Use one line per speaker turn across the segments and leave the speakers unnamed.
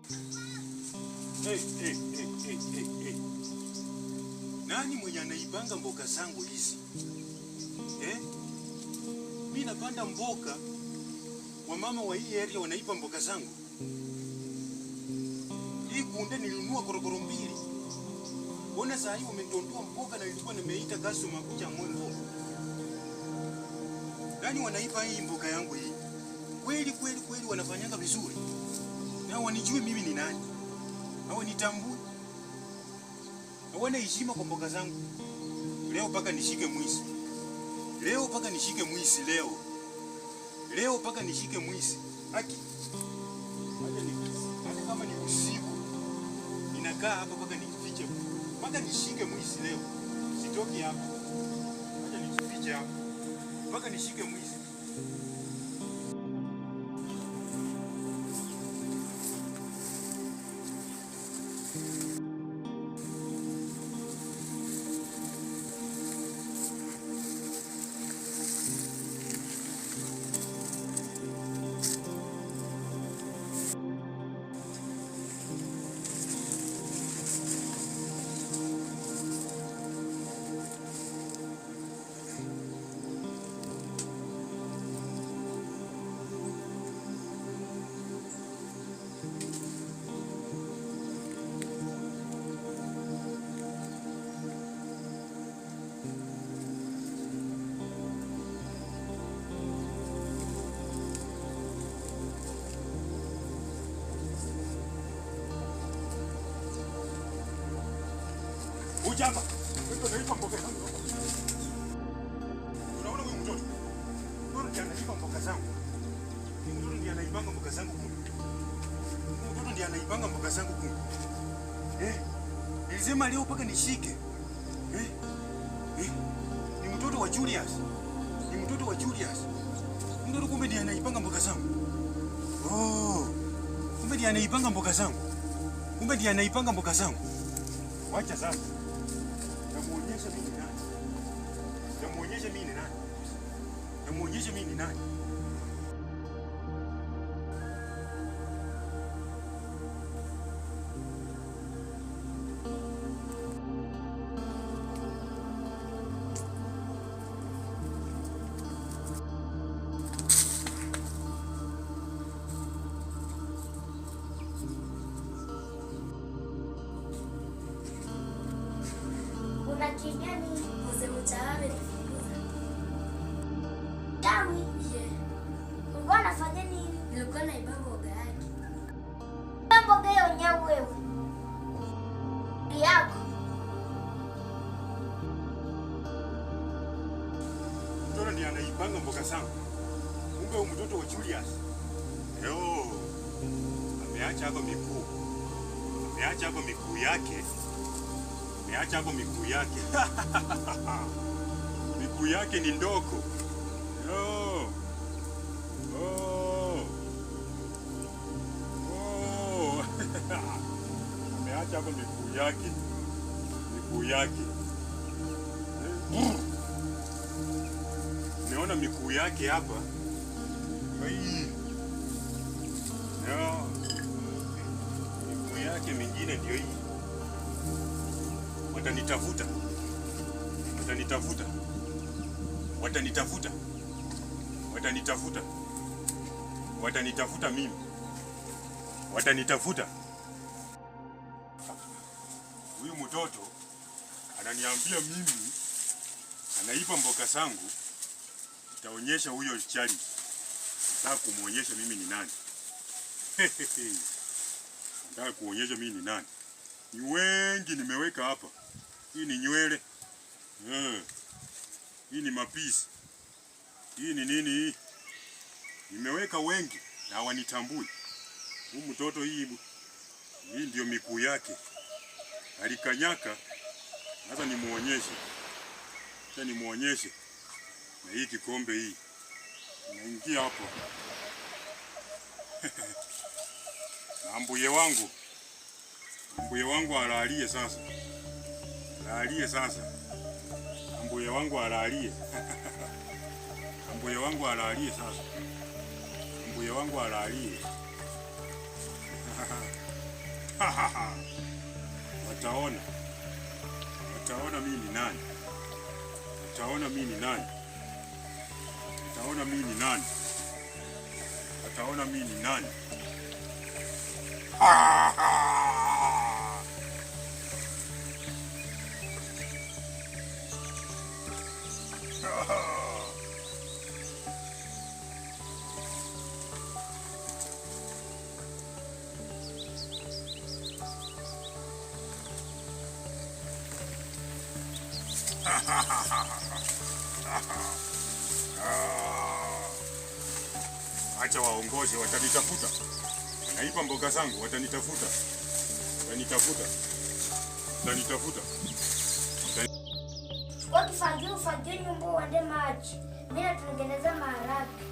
Hey. Nani mwenye anaibanga mboga zangu hizi? Mimi napanda mboga, wamama wa hii area wanaiba mboga zangu. Hii kunde nilinunua korokoro mbili. Mbona saa hii umenidondoa mboga na nilikuwa nimeita customer kuja mwengo? Nani wanaiba hii mboga yangu hii? Kweli wanafanyanga vizuri. Na wanijue mimi ni nani? Hawanitambui. Hawana heshima kwa mboga zangu. Leo paka nishike mwizi. Leo paka nishike mwizi. Haki. Hata kama ni usiku. Ninakaa hapa paka nifiche. Paka nishike mwizi leo. Sitoki hapa. Acha nifiche hapa. Paka nishike mwizi. Ujamba, wewe unaipa mboga zangu. Unaona huyu mtoto? Huyu ndiye anaipa mboga zangu. Huyu ndiye anaibanga mboga zangu kumi. Huyu ndiye anaibanga mboga zangu kumi. Nilisema leo paka nishike. Ni mtoto wa Julius. Mtoto kumbe ndiye anaibanga mboga zangu. Kumbe ndiye anaibanga mboga zangu. Wacha sasa. Namuonyesha mimi ni nani.
Unakimbia nini? Mzee mtaani nifukuza. Tawi? Yeah. Ulikuwa unafanya nini? Nilikuwa naiba mboga yake. Mboga hiyo nyau wewe. Yako.
Mtoto ndiye anaibanga mboga zangu. Kumbe huyu mtoto wa Julius. Ameacha hapo miguu yake. Miguu yake ni ndogo. Ameacha hapo miguu yake. Umeona miguu yake hapa? Miguu yake mingine ndio hii. Watanitafuta mimi. Huyu mtoto ananiambia mimi anaipa mboga zangu. Nitaonyesha huyo Charlie. Nataka kumuonyesha mimi ni nani. Ni wengi nimeweka hapa. Hii ni nywele. Hii ni mapisi. Hii ni nini hii? Nimeweka wengi na hawanitambui. Huyu mtoto hii ndio miguu yake. Alikanyaka. Sasa nimuonyeshe. Na hii kikombe hii. Naingia hapo. Na mbuye wangu alalie sasa. Mbuye wangu alalie. Wataona. Wataona mimi ni nani. Wataona mimi ni nani. Wataona mimi ni nani. Wataona mimi ni nani. Acha waongoze, watanitafuta. Naipa mboga zangu, watanitafuta.
Wakifagio nyumba uende maji. Mimi natengeneza maharagwe.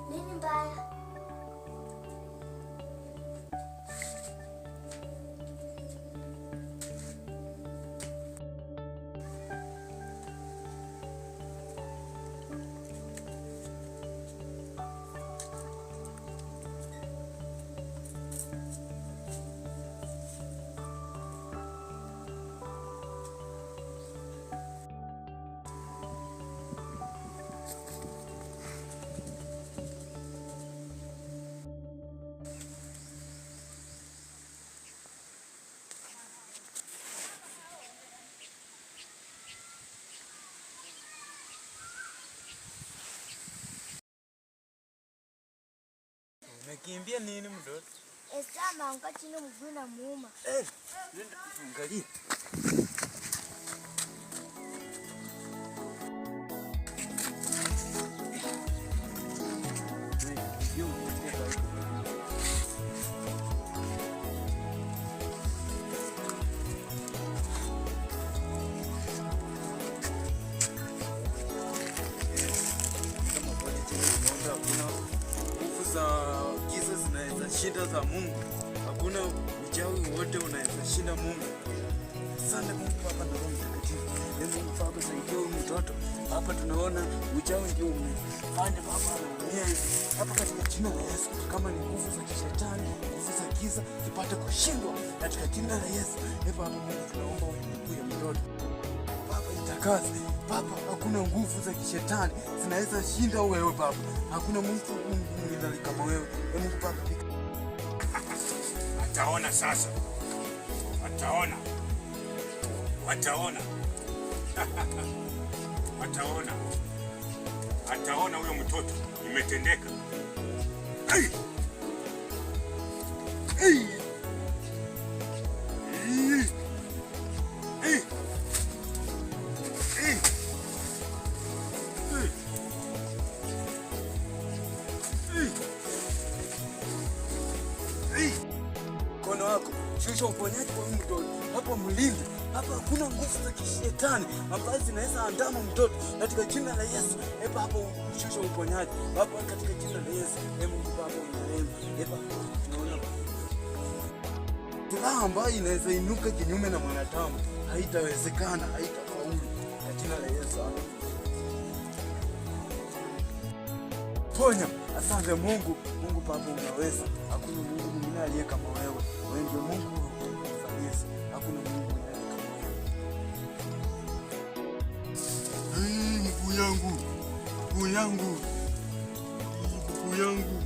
Nini mbaya?
Umekimbia nini mtoto?
Esama anka chini mguu na muuma.
Nenda angalia. Giza zinaweza shinda za Mungu. Hakuna uchawi wote unaweza shinda Mungu. Asante Mungu Baba na Roho Mtakatifu. Mungu Baba, saidia huyu mtoto. Hapa tunaona uchawi ndio umefanya Baba anaumia hivi. Hapa katika jina la Yesu, kama ni nguvu za kishetani, nguvu za giza zipate kushindwa katika jina la Yesu. Baba Mungu, tunaomba miguu ya mtoto Baba itakaze. Baba, hakuna nguvu za kishetani zinaweza shinda wewe Baba. Hakuna mtu mwingine kama wewe. Mungu Baba,
Wataona sasa. Wataona. Wataona huyo mtoto imetendeka.
Mkono wako shusha uponyaji kwa mtoto. Hapa mlinde. Hapa hakuna nguvu za kishetani ambazo zinaweza andama mtoto katika jina la Yesu. Hapa shusha uponyaji. Hapa katika jina la Yesu. Mungu Baba unarehemu. Tunaona silaha ambayo inaweza inuka kinyume na mwanadamu haitawezekana, haitafaulu kwa jina la Yesu. Ponya. Asante Mungu. Mungu Baba unaweza. Hakuna Mungu mwingine aliye kama wewe. Wewe ndio Mungu wa Yesu. Hakuna Mungu mwingine kama wewe.
Mguu yangu.